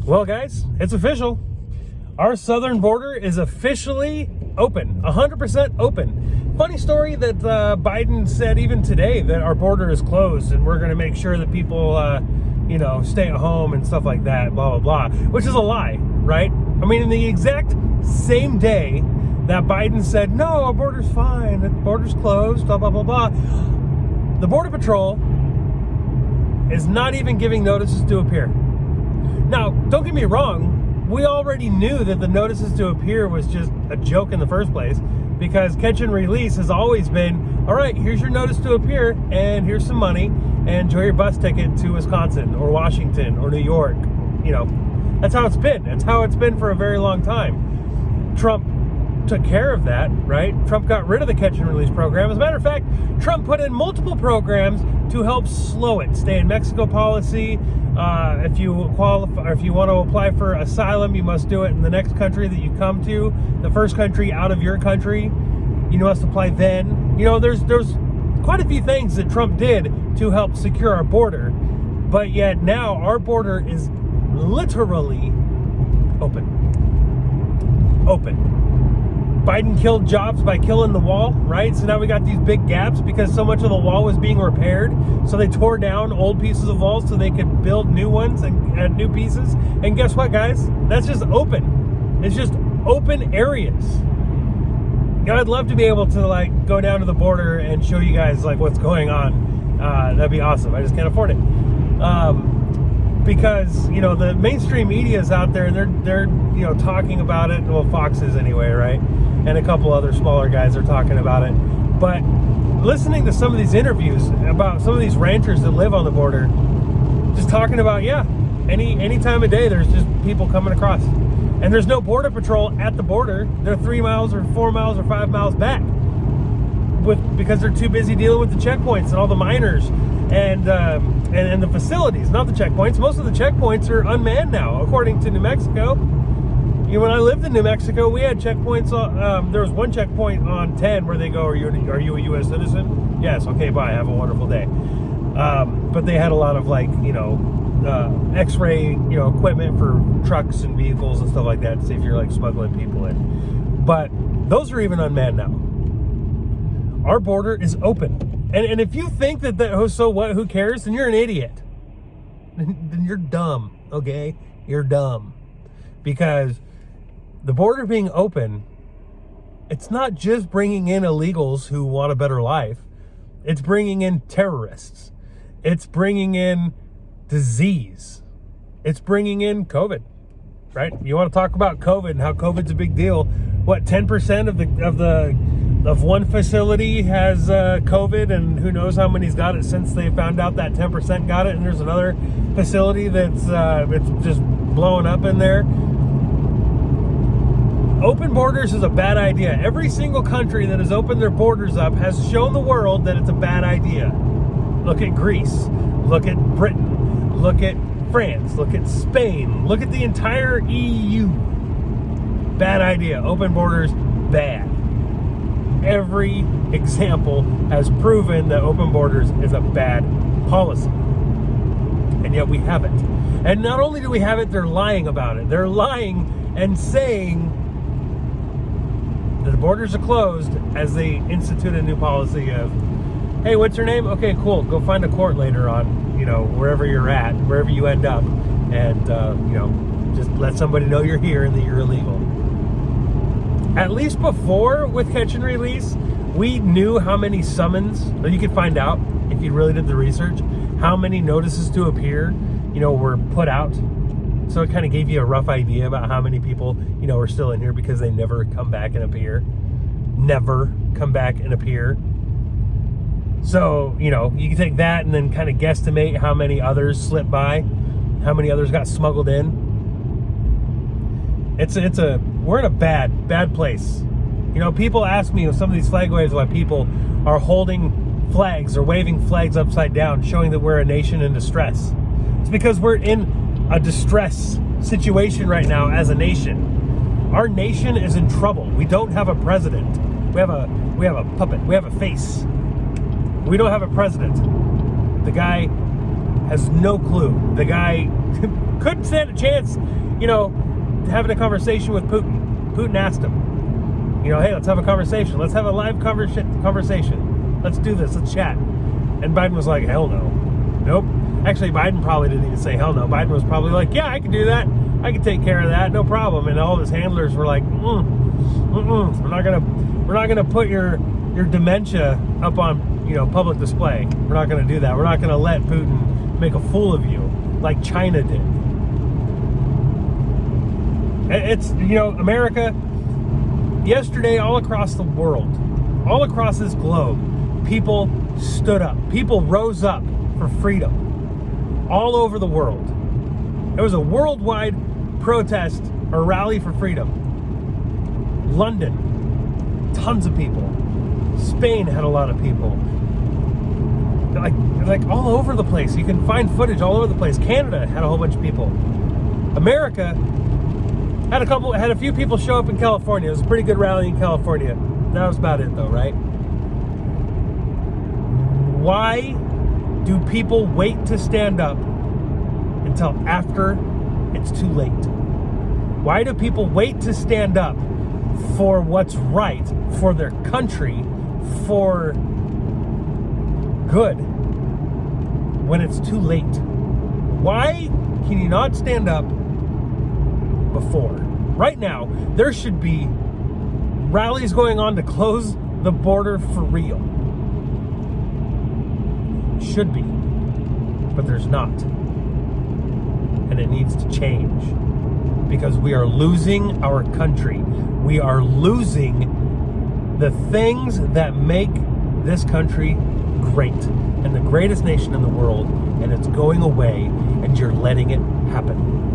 Well, guys, it's official. Our southern border is officially open, 100% open. Funny story that Biden said even today that our border is closed and we're going to make sure that people, stay at home and stuff like that, blah, blah, blah, which is a lie, right? I mean, in the exact same day that Biden said, no, our border's fine, the border's closed, blah, blah, blah, blah, the Border Patrol is not even giving notices to appear. Now, don't get me wrong, we already knew that the notices to appear was just a joke in the first place, because catch and release has always been, all right, here's your notice to appear, and here's some money, and enjoy your bus ticket to Wisconsin, or Washington, or New York. That's how it's been. That's how it's been for a very long time. Trump took care of that, right? Trump got rid of the catch and release program. As a matter of fact, Trump put in multiple programs to help slow it. Stay in Mexico policy. If you qualify, or if you want to apply for asylum, you must do it in the next country that you come to. The first country out of your country, you must apply then. There's quite a few things that Trump did to help secure our border, but yet now our border is literally open. Biden killed jobs by killing the wall, right? So now we got these big gaps because so much of the wall was being repaired. So they tore down old pieces of walls so they could build new ones and add new pieces. And guess what, guys? That's just open. It's just open areas. I'd love to be able to go down to the border and show you guys what's going on. That'd be awesome. I just can't afford it. Because the mainstream media is out there and they're talking about it. Well, Fox is anyway, right? And a couple other smaller guys are talking about it. But listening to some of these interviews about some of these ranchers that live on the border, just talking about any time of day there's just people coming across, and there's no border patrol at the border. They're 3 miles or 4 miles or 5 miles back because they're too busy dealing with the checkpoints and all the miners and the facilities, not the checkpoints. Most of the checkpoints are unmanned now, according to New Mexico. When I lived in New Mexico, we had checkpoints. There was one checkpoint on 10 where they go, are you a U.S. citizen? Yes. Okay, bye. Have a wonderful day. But they had a lot of X-ray, equipment for trucks and vehicles and stuff like that to see if you're smuggling people in. But those are even unmanned now. Our border is open. And if you think that so what, who cares, then you're an idiot. Then you're dumb, okay? You're dumb. Because the border being open, it's not just bringing in illegals who want a better life. It's bringing in terrorists. It's bringing in disease. It's bringing in COVID, right? You want to talk about COVID and how COVID's a big deal. What, 10% of one facility has COVID, and who knows how many's got it since they found out that 10% got it, and there's another facility that's it's just blowing up in there. Open borders is a bad idea. Every single country that has opened their borders up has shown the world that it's a bad idea. Look at Greece. Look at Britain. Look at France. Look at Spain. Look at the entire EU. Bad idea. Open borders, bad. Every example has proven that open borders is a bad policy. And yet we have it. And not only do we have it, they're lying about it. They're lying and saying that the borders are closed as they institute a new policy of, hey, what's your name? Okay, cool. Go find a court later on, wherever you're at, wherever you end up. And, just let somebody know you're here and that you're illegal. At least before with catch and release, we knew how many summons, or you could find out if you really did the research, how many notices to appear, were put out. So it kind of gave you a rough idea about how many people, are still in here because they never come back and appear. Never come back and appear. So, you can take that and then kind of guesstimate how many others slipped by, how many others got smuggled in. We're in a bad place. People ask me with some of these flag waves why people are holding flags or waving flags upside down, showing that we're a nation in distress. It's because we're in a distress situation right now as a nation. Our nation is in trouble. We don't have a president. We have a puppet. We have a face. We don't have a president. The guy has no clue. The guy couldn't stand a chance, having a conversation with Putin. Putin asked him, hey, let's have a conversation. Let's have a live conversation. Let's do this. Let's chat. And Biden was like, hell no. Nope. Actually, Biden probably didn't even say hell no. Biden was probably like, yeah, I can do that. I can take care of that. No problem. And all of his handlers were like, we're not gonna put your dementia up on public display. We're not gonna do that. We're not gonna let Putin make a fool of you like China did. It's America. Yesterday, all across the world, all across this globe, people stood up. People rose up for freedom all over the world. It was a worldwide protest or rally for freedom. London, tons of people. Spain had a lot of people. Like all over the place. You can find footage all over the place. Canada had a whole bunch of people. America had a few people show up in California. It was a pretty good rally in California. That was about it though, right? Why do people wait to stand up until after it's too late? Why do people wait to stand up for what's right, for their country, for good, when it's too late? Why can you not stand up before? Right now, there should be rallies going on to close the border for real. Should be, but there's not. And it needs to change because we are losing our country. We are losing the things that make this country great and the greatest nation in the world, and it's going away, and you're letting it happen.